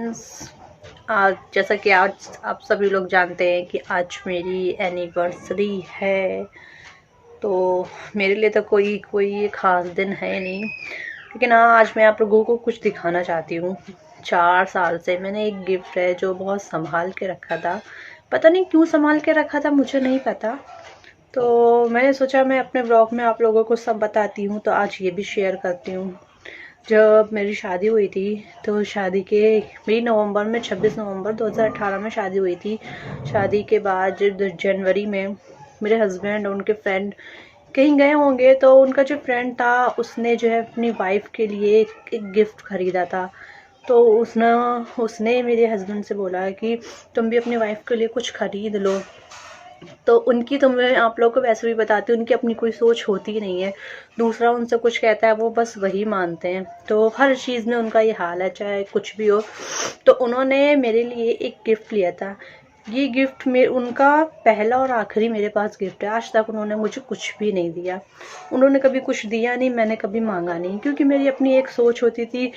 Friends, आज जैसा कि आज आप सभी लोग जानते हैं कि आज मेरी एनिवर्सरी है। तो मेरे लिए तो कोई ख़ास दिन है नहीं, लेकिन हाँ, आज मैं आप लोगों को कुछ दिखाना चाहती हूँ। 4 साल से मैंने एक गिफ्ट है जो बहुत संभाल के रखा था। पता नहीं क्यों संभाल के रखा था, मुझे नहीं पता। तो मैंने सोचा मैं अपने ब्लॉग में आप लोगों को सब बताती हूँ, तो आज ये भी शेयर करती हूँ। जब मेरी शादी हुई थी, तो शादी के मेरी नवंबर में 26 नवंबर 2018 में शादी हुई थी। शादी के बाद जनवरी में मेरे हस्बैंड और उनके फ्रेंड कहीं गए होंगे, तो उनका जो फ्रेंड था उसने जो है अपनी वाइफ के लिए एक गिफ्ट ख़रीदा था। तो उसने मेरे हस्बैंड से बोला कि तुम भी अपनी वाइफ के लिए कुछ ख़रीद लो। तो उनकी, तो मैं आप लोगों को वैसे भी बताती हूँ, उनकी अपनी कोई सोच होती नहीं है। दूसरा उनसे कुछ कहता है वो बस वही मानते हैं। तो हर चीज़ में उनका ये हाल है, चाहे कुछ भी हो। तो उन्होंने मेरे लिए एक गिफ्ट लिया था। ये गिफ्ट में उनका पहला और आखिरी मेरे पास गिफ्ट है। आज तक उन्होंने मुझे कुछ भी नहीं दिया। उन्होंने कभी कुछ दिया नहीं, मैंने कभी मांगा नहीं, क्योंकि मेरी अपनी एक सोच होती थी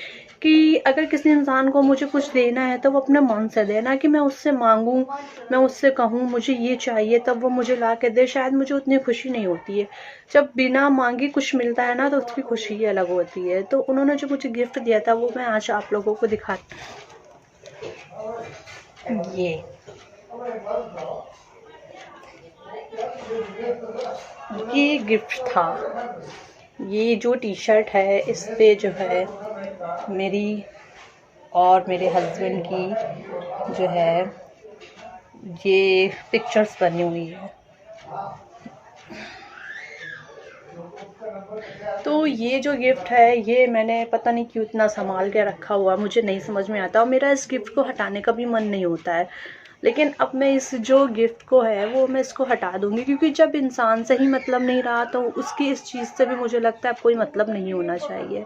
कि अगर किसी इंसान को मुझे कुछ देना है तो वो अपने मन से दे, ना कि मैं उससे मांगूं, मैं उससे कहूं मुझे ये चाहिए तब वो मुझे ला के दे। शायद मुझे उतनी खुशी नहीं होती है। जब बिना मांगे कुछ मिलता है ना, तो उसकी खुशी ही अलग होती है। तो उन्होंने जो मुझे गिफ्ट दिया था वो मैं आज आप लोगों को दिखा, ये गिफ्ट था। ये जो टी शर्ट है, इस पे जो है मेरी और मेरे हस्बैंड की जो है ये पिक्चर्स बनी हुई है। तो ये जो गिफ्ट है, ये मैंने पता नहीं क्यों इतना संभाल के रखा हुआ, मुझे नहीं समझ में आता, और मेरा इस गिफ्ट को हटाने का भी मन नहीं होता है। लेकिन अब मैं इस जो गिफ्ट को है वो मैं इसको हटा दूंगी, क्योंकि जब इंसान से ही मतलब नहीं रहा तो उसकी इस चीज़ से भी मुझे लगता है कोई मतलब नहीं होना चाहिए।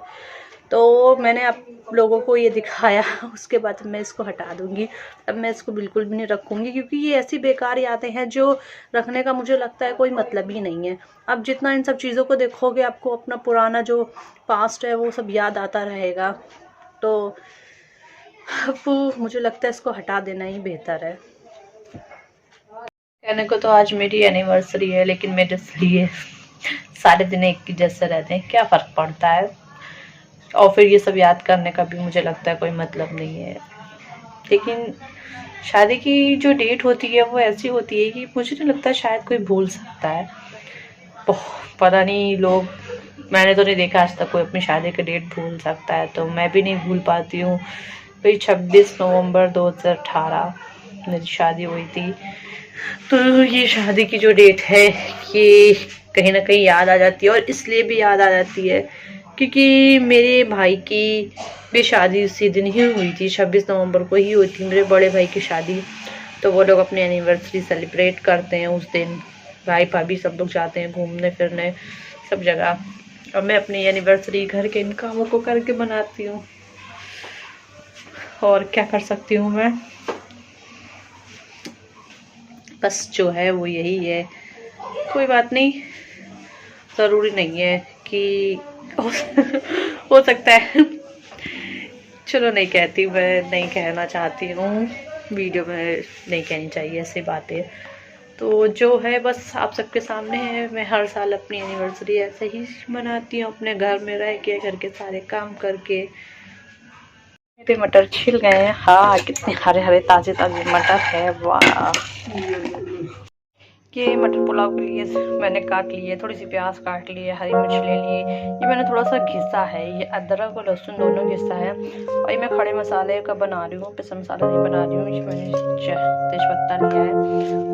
तो मैंने आप लोगों को ये दिखाया, उसके बाद मैं इसको हटा दूंगी। अब मैं इसको बिल्कुल भी नहीं रखूंगी, क्योंकि ये ऐसी बेकार यादें हैं जो रखने का मुझे लगता है कोई मतलब ही नहीं है। अब जितना इन सब चीज़ों को देखोगे, आपको अपना पुराना जो पास्ट है वो सब याद आता रहेगा। तो अब मुझे लगता है इसको हटा देना ही बेहतर है। कहने को तो आज मेरी एनिवर्सरी है, लेकिन मेरे लिए सारे दिन एक ही जैसे रहते हैं, क्या फ़र्क पड़ता है। और फिर ये सब याद करने का भी मुझे लगता है कोई मतलब नहीं है। लेकिन शादी की जो डेट होती है वो ऐसी होती है कि मुझे नहीं लगता शायद कोई भूल सकता है। पता नहीं, लोग, मैंने तो नहीं देखा आज तक कोई अपनी शादी की डेट भूल सकता है, तो मैं भी नहीं भूल पाती हूँ। भाई 26 नवंबर 2018 मेरी शादी हुई थी। तो ये शादी की जो डेट है ये कहीं ना कहीं याद आ जाती है, और इसलिए भी याद आ जाती है क्योंकि मेरे भाई की भी शादी उसी दिन ही हुई थी। 26 नवंबर को ही हुई थी मेरे बड़े भाई की शादी। तो वो लोग अपनी एनिवर्सरी सेलिब्रेट करते हैं उस दिन। भाई भाभी सब लोग जाते हैं घूमने फिरने सब जगह। और मैं अपनी एनिवर्सरी घर के इन कामों को करके मनाती हूँ, और क्या कर सकती हूँ मैं। बस जो है वो यही है। कोई बात नहीं, ज़रूरी नहीं है कि हो सकता है। चलो, नहीं कहती, मैं नहीं कहना चाहती हूँ, वीडियो में नहीं कहनी चाहिए ऐसी बातें। तो जो है बस आप सबके सामने है। मैं हर साल अपनी एनिवर्सरी ऐसे ही मनाती हूँ, अपने घर में रह के, घर के सारे काम करके। मेरे मटर छिल गए हैं। हाँ, कितने हरे हरे ताज़े ताज़े मटर है, वाह। ये मटर पुलाव के लिए मैंने काट लिए, थोड़ी सी प्याज काट लिए, हरी मिर्च ले लिए। ये मैंने थोड़ा सा घिसा है, ये अदरक और लहसुन दोनों घिसा है। और ये मैं खड़े मसाले का बना रही हूँ, पिसा मसाला नहीं बना रही हूँ। ये मैंने तेजपत्ता लिया है,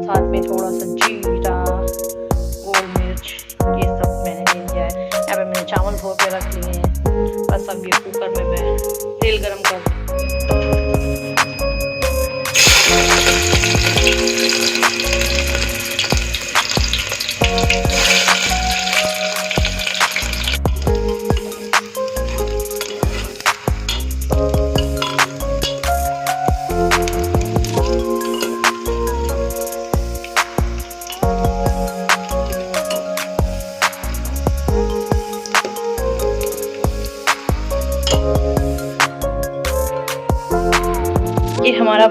साथ में थोड़ा सा जीरा, गोल मिर्च, ये सब मैंने ले लिया है। यहाँ पे मैंने चावल धो के रख लिए हैं। बस अब ये कुकर में मैं तेल गरम कर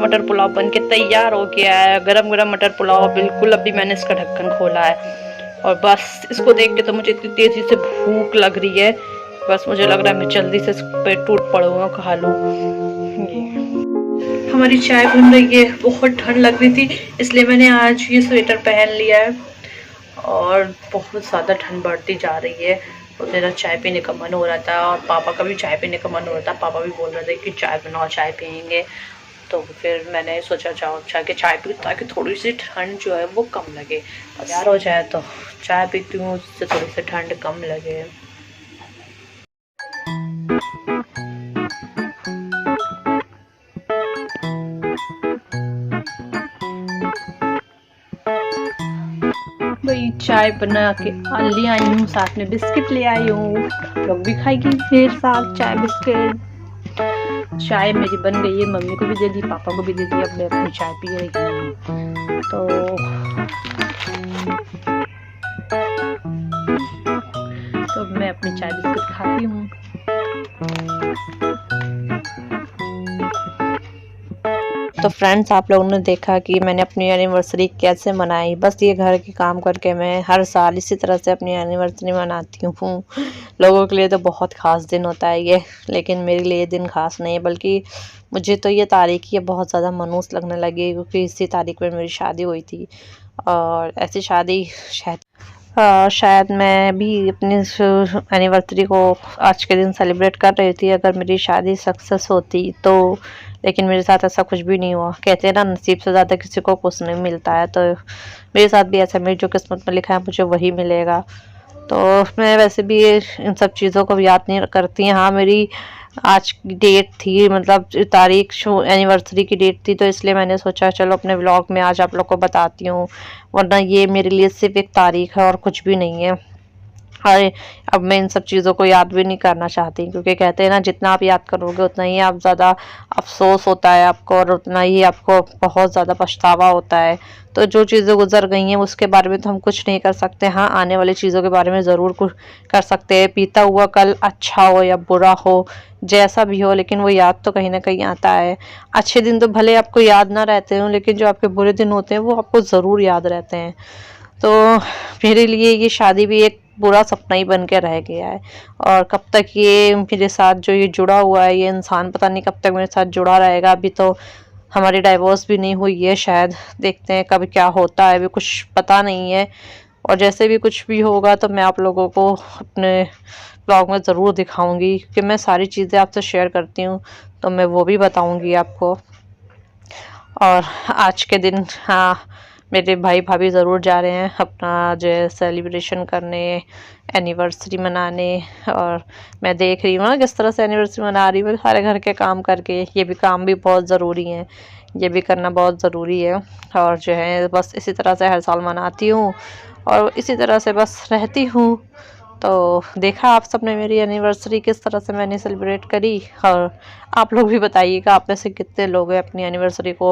मटर पुलाव बन के तैयार हो गया है, गरम गरम मटर पुलाव बिल्कुल। अभी मैंने इसका ढक्कन खोला है और बस इसको देख के तो मुझे इतनी तेजी से भूख लग रही है, बस मुझे लग रहा है मैं जल्दी से इस पे टूट पड़ूंगा, खा लूँ। हमारी चाय बन रही है, बहुत ठंड लग रही थी इसलिए मैंने आज ये स्वेटर पहन लिया है और बहुत ज़्यादा ठंड बढ़ती जा रही है। तो मेरा चाय पीने का मन हो रहा था और पापा का भी चाय पीने का मन हो रहा था। पापा भी बोल रहे थे कि चाय बनाओ, चाय पियेंगे। तो फिर मैंने सोचा चाय चाय पी ताकि थोड़ी सी ठंड जो है वो कम लगे। तैयार हो जाए तो चाय पीती हूँ, उससे थोड़ी सी ठंड कम लगे। भाई चाय बना के ले आई हूँ, साथ में बिस्किट ले आई हूँ, लोग भी खाएगी मेरे साथ चाय बिस्किट। चाय मेरी बन गई है, मम्मी को भी दे दी, पापा को भी दे दी। अब मैं अपनी चाय पी रही हूँ। तो मैं अपनी चाय बिस्किट खाती हूँ। तो फ्रेंड्स, आप लोगों ने देखा कि मैंने अपनी एनिवर्सरी कैसे मनाई। बस ये घर के काम करके मैं हर साल इसी तरह से अपनी एनिवर्सरी मनाती हूँ। लोगों के लिए तो बहुत ख़ास दिन होता है ये, लेकिन मेरे लिए ये दिन ख़ास नहीं है, बल्कि मुझे तो ये तारीख ये बहुत ज़्यादा मनहूस लगने लगी, क्योंकि इसी तारीख में मेरी शादी हुई थी। और ऐसी शादी शायद मैं भी अपनी एनिवर्सरी को आज के दिन सेलिब्रेट कर रही थी अगर मेरी शादी सक्सेस होती तो, लेकिन मेरे साथ ऐसा कुछ भी नहीं हुआ। कहते हैं ना, नसीब से ज़्यादा किसी को कुछ नहीं मिलता है, तो मेरे साथ भी ऐसा, मेरी जो किस्मत में लिखा है मुझे वही मिलेगा। तो मैं वैसे भी इन सब चीज़ों को याद नहीं करती। हाँ, मेरी आज की डेट थी, मतलब तारीख एनिवर्सरी की डेट थी, तो इसलिए मैंने सोचा चलो अपने व्लॉग में आज आप लोग को बताती हूँ, वरना ये मेरे लिए सिर्फ एक तारीख है और कुछ भी नहीं है। अरे अब मैं इन सब चीज़ों को याद भी नहीं करना चाहती, क्योंकि कहते हैं ना, जितना आप याद करोगे उतना ही आप ज़्यादा अफसोस होता है आपको, और उतना ही आपको बहुत ज़्यादा पछतावा होता है। तो जो चीज़ें गुजर गई हैं उसके बारे में तो हम कुछ नहीं कर सकते। हाँ, आने वाली चीज़ों के बारे में ज़रूर कुछ कर सकते हैं। बीता हुआ कल अच्छा हो या बुरा हो, जैसा भी हो, लेकिन वो याद तो कहीं ना कहीं आता है। अच्छे दिन तो भले आपको याद ना रहते हों, लेकिन जो आपके बुरे दिन होते हैं वो आपको ज़रूर याद रहते हैं। तो मेरे लिए ये शादी भी एक बुरा सपना ही बन के रह गया है, और कब तक ये मेरे साथ जो ये जुड़ा हुआ है ये इंसान, पता नहीं कब तक मेरे साथ जुड़ा रहेगा। अभी तो हमारी डाइवोर्स भी नहीं हुई है, शायद देखते हैं कब क्या होता है, अभी कुछ पता नहीं है। और जैसे भी कुछ भी होगा तो मैं आप लोगों को अपने ब्लॉग में ज़रूर दिखाऊंगी, क्योंकि मैं सारी चीज़ें आपसे शेयर करती हूँ, तो मैं वो भी बताऊंगी आपको। और आज के दिन हाँ, मेरे भाई भाभी ज़रूर जा रहे हैं अपना जो है सेलिब्रेशन करने, एनिवर्सरी मनाने। और मैं देख रही हूँ ना किस तरह से एनिवर्सरी मना रही हूँ, सारे घर के काम करके। ये भी काम भी बहुत ज़रूरी है, ये भी करना बहुत ज़रूरी है। और जो है बस इसी तरह से हर साल मनाती हूँ और इसी तरह से बस रहती हूँ। तो देखा आप सब ने मेरी एनिवर्सरी किस तरह से मैंने सेलिब्रेट करी, और आप लोग भी बताइएगा आप में से कितने लोग हैं अपनी एनिवर्सरी को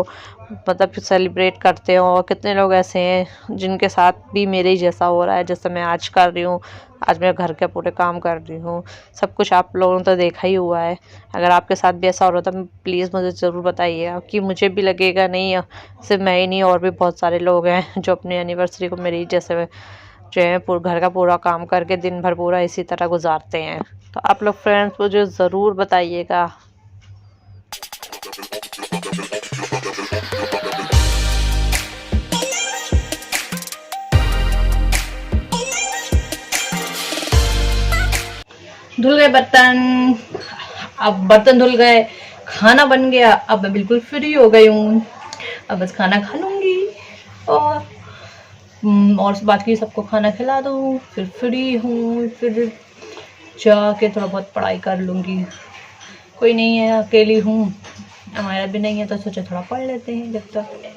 मतलब सेलिब्रेट करते हो, और कितने लोग ऐसे हैं जिनके साथ भी मेरे ही जैसा हो रहा है जैसे मैं आज कर रही हूँ। आज मैं घर के पूरे काम कर रही हूँ, सब कुछ आप लोगों ने तो देखा ही हुआ है। अगर आपके साथ भी ऐसा हो रहा था प्लीज़ मुझे ज़रूर बताइएगा, कि मुझे भी लगेगा नहीं सिर्फ मैं ही नहीं, और भी बहुत सारे लोग हैं जो अपनी एनिवर्सरी को मेरी जैसे जो है घर का पूरा काम करके दिन भर पूरा इसी तरह गुजारते हैं। तो आप लोग फ्रेंड्स मुझे ज़रूर बताइएगा। धुल गए बर्तन, अब बर्तन धुल गए, खाना बन गया, अब मैं बिल्कुल फ्री हो गई हूँ। अब बस खाना खा लूँगी और बाकी सबको खाना खिला दूँ, फिर फ्री हूँ, फिर जाके थोड़ा बहुत पढ़ाई कर लूँगी। कोई नहीं है, अकेली हूँ, हमारा भी नहीं है, तो सोचा थोड़ा पढ़ लेते हैं जब तक।